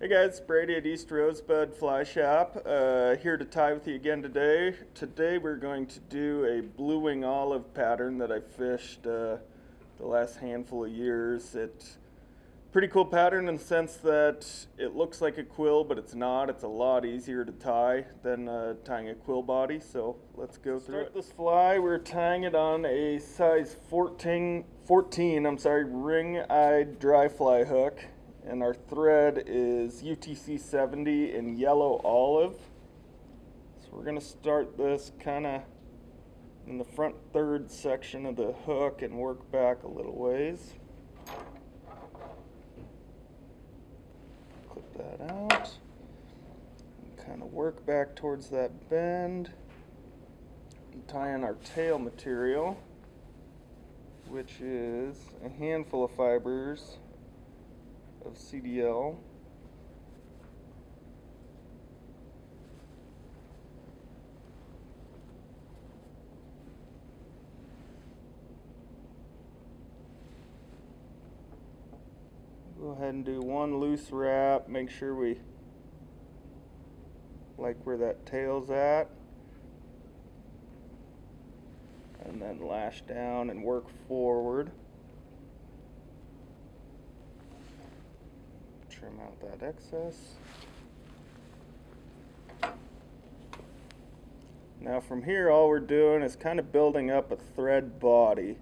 Hey guys, Brady at East Rosebud Fly Shop, here to tie with you again today. Today we're going to do a blue wing olive pattern that I fished the last handful of years. It's a pretty cool pattern in the sense that it looks like a quill, but it's not. It's a lot easier to tie than tying a quill body, so let's go through it. This fly, we're tying it on a size 14 ring-eyed dry fly hook. And our thread is UTC 70 in yellow olive. So we're going to start this kind of in the front third section of the hook and work back a little ways. Clip that out. And kind of work back towards that bend. And tie in our tail material, which is a handful of fibers of CDL. Go ahead and do one loose wrap, make sure we like where that tail's at, and then lash down and work forward. Trim out that excess. Now from here all we're doing is kind of building up a thread body.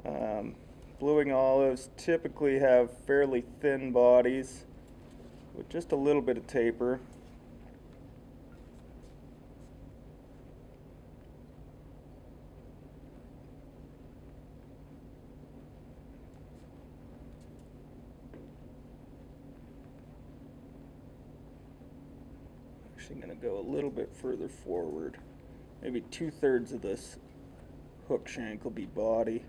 Blue wing olives typically have fairly thin bodies with just a little bit of taper. I'm going to go a little bit further forward. Maybe 2/3 of this hook shank will be body.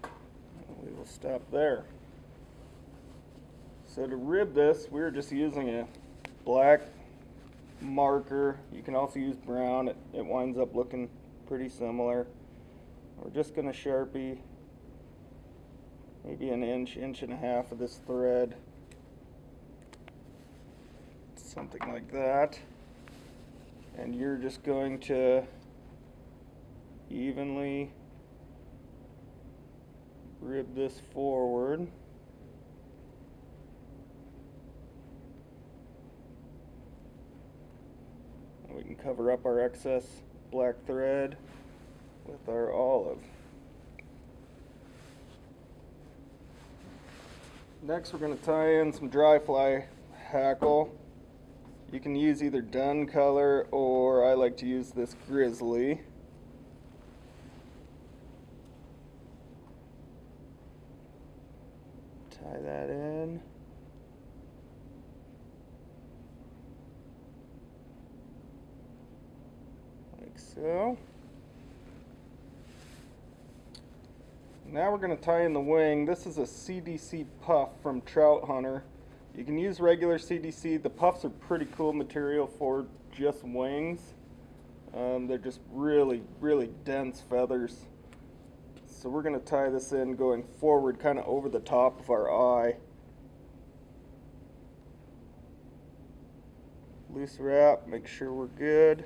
And we will stop there. So to rib this, we're just using a black marker. You can also use brown. It winds up looking pretty similar. We're just going to Sharpie maybe an inch and a half of this thread, something like that, and you're just going to evenly rib this forward. And we can cover up our excess black thread with our olive. Next we're going to tie in some dry fly hackle. You can use either dun color or I like to use this Grizzly. Tie that in. Like so. Now we're going to tie in the wing. This is a CDC puff from Trout Hunter. You can use regular CDC. The puffs are pretty cool material for just wings. They're just really, really dense feathers. So we're going to tie this in going forward, kind of over the top of our eye. Loose wrap, make sure we're good.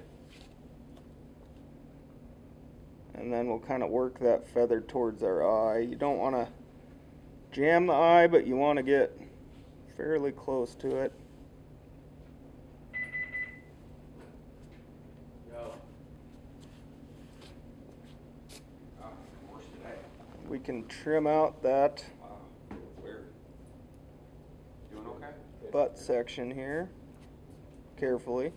And then we'll kind of work that feather towards our eye. You don't want to jam the eye, but you want to get fairly close to it. We can trim out that butt section here carefully.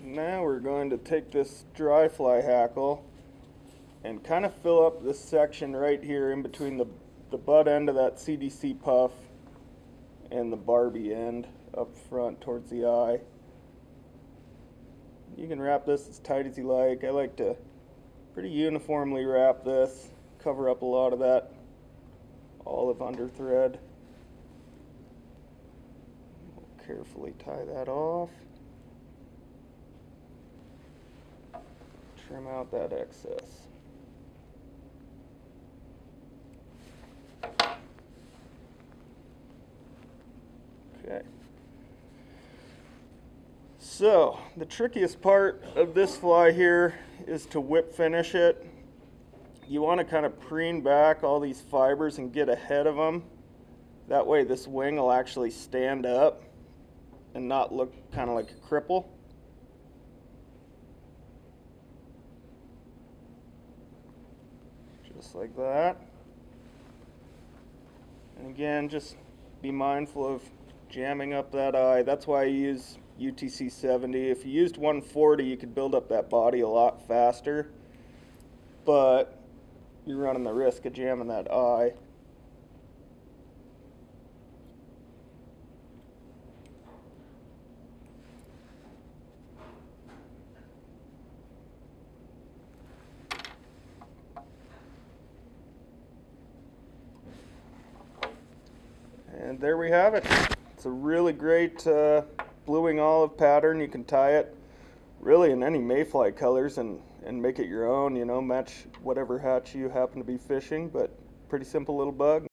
Now we're going to take this dry fly hackle and kind of fill up this section right here in between the butt end of that CDC puff and the Barbie end up front towards the eye. You can wrap this as tight as you like. I like to pretty uniformly wrap this, cover up a lot of that olive under thread. We'll carefully tie that off. trim out that excess. Okay. So, the trickiest part of this fly here is to whip finish it. You want to kind of preen back all these fibers and get ahead of them. That way this wing will actually stand up and not look kind of like a cripple. Just like that. And again, just be mindful of jamming up that eye. That's why I use UTC 70. If you used 140, you could build up that body a lot faster, but you're running the risk of jamming that eye. And there we have it. It's a really great bluing olive pattern. You can tie it really in any mayfly colors and make it your own, you know, match whatever hatch you happen to be fishing, but pretty simple little bug.